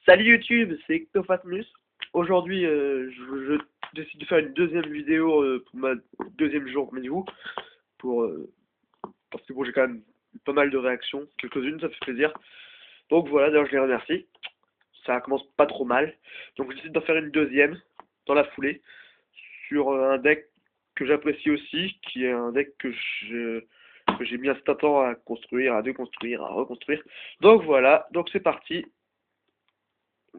Salut YouTube, c'est Ctofatmus. Aujourd'hui, je décide de faire une deuxième vidéo pour ma deuxième jour vidéo pour parce que bon, j'ai quand même eu pas mal de réactions, quelques-unes, ça fait plaisir. Donc voilà, d'ailleurs je les remercie. Ça commence pas trop mal. Donc je décide d'en faire une deuxième dans la foulée sur un deck que j'apprécie aussi, qui est un deck que j'ai mis un certain temps à construire, à déconstruire, à reconstruire. Donc voilà, donc c'est parti.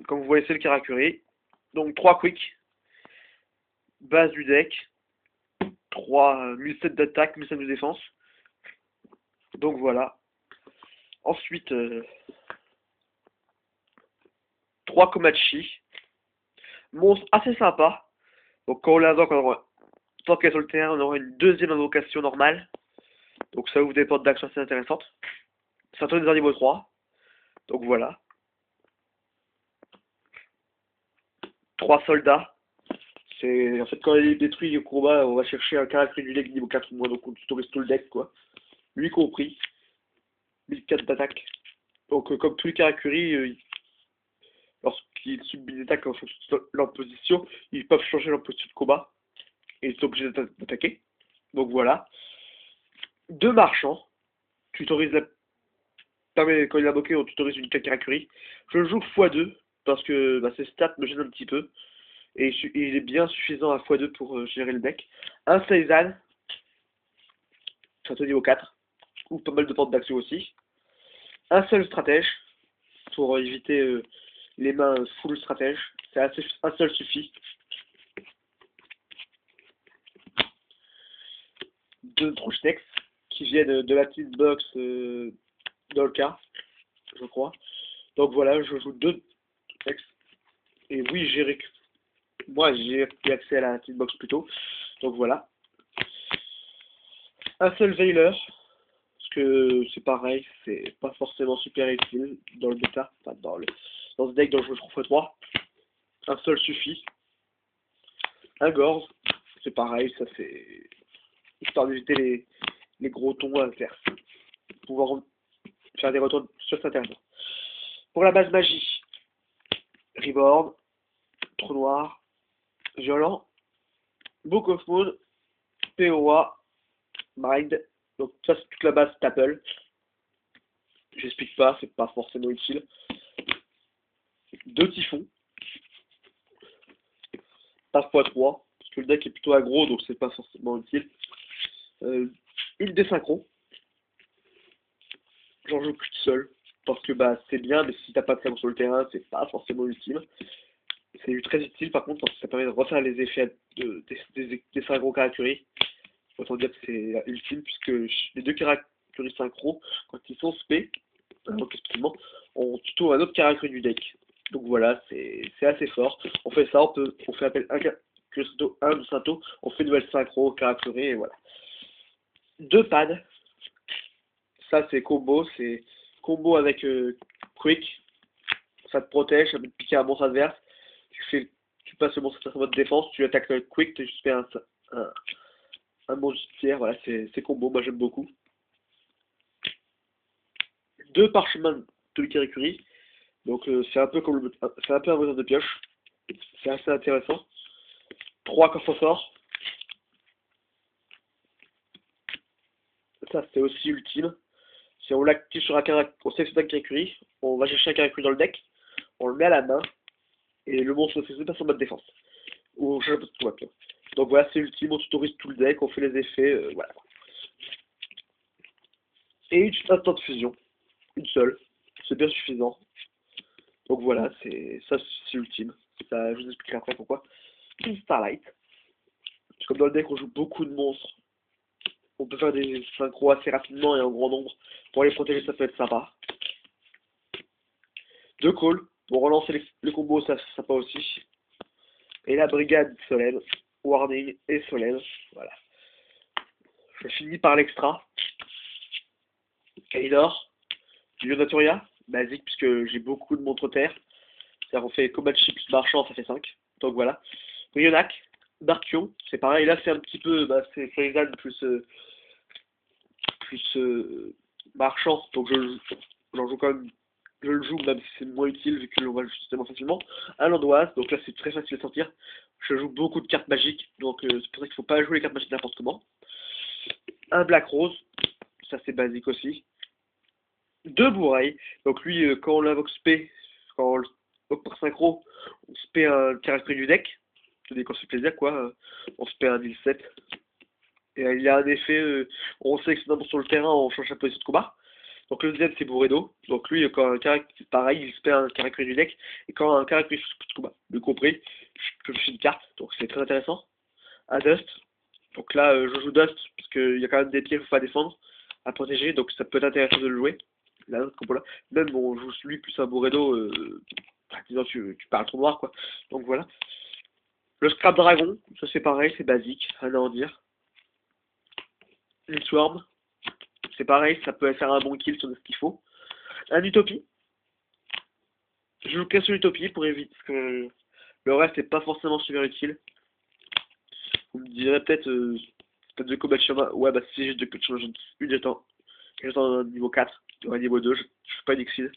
Comme vous voyez, c'est le Karakuri. Donc 3 quick, base du deck, 3 1007 d'attaque, 1007 de défense. Donc voilà. Ensuite, 3 Komachi. Monstre assez sympa. Donc quand on l'invoque, tant qu'elle est sur le terrain, on aura une deuxième invocation normale. Donc ça ouvre des portes d'action assez intéressantes. Ça tourne des niveau 3. Donc voilà. 3 soldats. C'est en fait quand il est détruit au combat, on va chercher un caractère du deck niveau 4 ou moins, donc on tutorise tout le deck quoi. Lui compris. 1004 d'attaque. Donc comme tous les Karakuri, lorsqu'ils subissent des attaques en fonction de leur position, ils peuvent changer leur position de combat. Et ils sont obligés d'attaquer. Donc voilà. 2 marchands. Tutorise la... Permet, quand il a bloqué, on tutorise une Karakuri. Je joue x2 parce que bah, ses stats me gênent un petit peu. Et il est bien suffisant à x2 pour gérer le deck. Un Seizan. Château niveau 4. Ou pas mal de portes d'action aussi. Un seul stratège. Pour éviter les mains full stratège. C'est assez, un seul suffit. 2 Trojtex qui viennent de la petite box dans le cas, je crois. Donc voilà, je joue 2 textes. Et oui, moi j'ai eu accès à la petite box plus tôt. Donc voilà. Un seul Veiler. Parce que c'est pareil, c'est pas forcément super utile dans le bêta. Enfin, dans ce deck dont je joue 3x3. Un seul suffit. Un Gorz. C'est pareil, ça c'est histoire d'éviter les gros tons adverses. Pouvoir faire des retours sur cet intérieur. Pour la base magie, Reborn, Trou Noir, Violent, Book of Moon, POA, Mind. Donc ça c'est toute la base Staple. J'explique pas, c'est pas forcément utile. 2 Typhons, pas x3, parce que le deck est plutôt aggro, donc c'est pas forcément utile. Une Désynchro. J'en joue qu'une seule, parce que bah c'est bien, mais si t'as pas de synchro sur le terrain, c'est pas forcément utile. C'est très utile par contre, parce que ça permet de refaire les effets des synchro Karakuri. Autant dire que c'est ultime, puisque les 2 Karakuri synchro, quand ils sont spé, donc effectivement, on tuto un autre Karakuri du deck. Donc voilà, c'est assez fort. On fait ça, on fait appel 1 de Sato, on fait une nouvelle synchro Karakuri, et voilà. 2 pads. Ça c'est combo avec Quick. Ça te protège, ça peut te piquer un monstre adverse. Tu passes le monstre en mode défense, tu attaques avec Quick, tu fais un monstre tiers, voilà, c'est combo, moi j'aime beaucoup. 2 parchemins de Karakuri, donc c'est un peu comme c'est un peu un moteur de pioche, c'est assez intéressant. 3 coffres forts, ça c'est aussi ultime. Si on l'active sur on sélectionne un Karakuri, on va chercher un Karakuri dans le deck, on le met à la main, et le monstre se passe en mode défense. Ou on change un peu de tout. Donc voilà, c'est ultime, on tutorise tout le deck, on fait les effets, voilà. Et une instant de fusion, une seule, c'est bien suffisant. Donc voilà, c'est ultime. Ça, je vous expliquerai après pourquoi. Une Starlight. Parce que comme dans le deck on joue beaucoup de monstres, on peut faire des synchros assez rapidement et en grand nombre. Pour les protéger, ça peut être sympa. 2 calls, pour relancer le combo, ça c'est sympa aussi. Et la brigade Solène, Warning et Solène, voilà. Je finis par l'extra. Kaylor, du Naturia, basique puisque j'ai beaucoup de montres terre. C'est-à-dire on fait Komachi plus marchand, ça fait 5. Donc voilà. Brionac, Barkion, c'est pareil, là c'est un petit peu, bah, c'est Freizan plus marchand, donc j'en joue quand même je le joue même si c'est moins utile vu que l'on va justement facilement. Un landoise, donc là c'est très facile à sortir. Je joue beaucoup de cartes magiques, donc c'est pour ça qu'il faut pas jouer les cartes magiques n'importe comment. Un black rose, ça c'est basique aussi. Deux bourreilles, donc lui quand on l'invoque spé, quand on l'invoque par synchro, on spé un caractère du deck. Je dis qu'on se fait plaisir quoi, on spé un deal 7. Et il y a un effet, on sélectionne sur le terrain, on change sa position de combat. Donc le deuxième c'est bourré d'eau. Donc lui, quand un caractère, pareil, il se fait un caractère du deck. Et quand un caractère de combat, le compris, je fais une carte. Donc c'est très intéressant. Un Dust. Donc là, je joue Dust, parce qu'il y a quand même des pieds qu'il faut pas défendre, à protéger. Donc ça peut être intéressant de le jouer. Là, compo là. Même bon, on joue lui plus un bourré d'eau, disant tu parles trop noir quoi. Donc voilà. Le Scrap Dragon, ça c'est pareil, c'est basique, rien à en dire. Une Swarm. C'est pareil, ça peut faire un bon kill sur ce qu'il faut. Un Utopie. Je joue qu'un seul Utopie pour éviter que le reste n'est pas forcément super utile. Vous me direz peut-être de combat Shama. Ouais, bah si j'ai de Shama, j'attends un niveau 4, un niveau 2, je fais pas d'Exceed.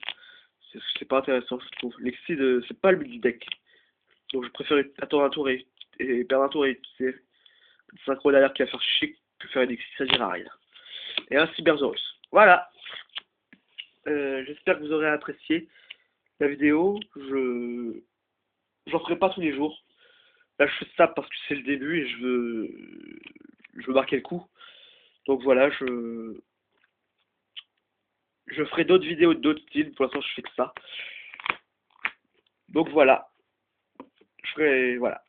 C'est pas intéressant, je trouve. L'Exceed, c'est pas le but du deck. Donc je préfère attendre un tour et perdre un tour et c'est synchro derrière qui va faire chier que faire une Exceed, ça dira rien. Et un Cybersaurus. Voilà. J'espère que vous aurez apprécié la vidéo. J'en ferai pas tous les jours. Là, je fais ça parce que c'est le début et je veux marquer le coup. Donc voilà, je ferai d'autres vidéos d'autres styles. Pour l'instant, je fais que ça. Donc voilà. Voilà.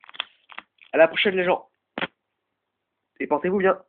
À la prochaine, les gens. Et portez-vous bien.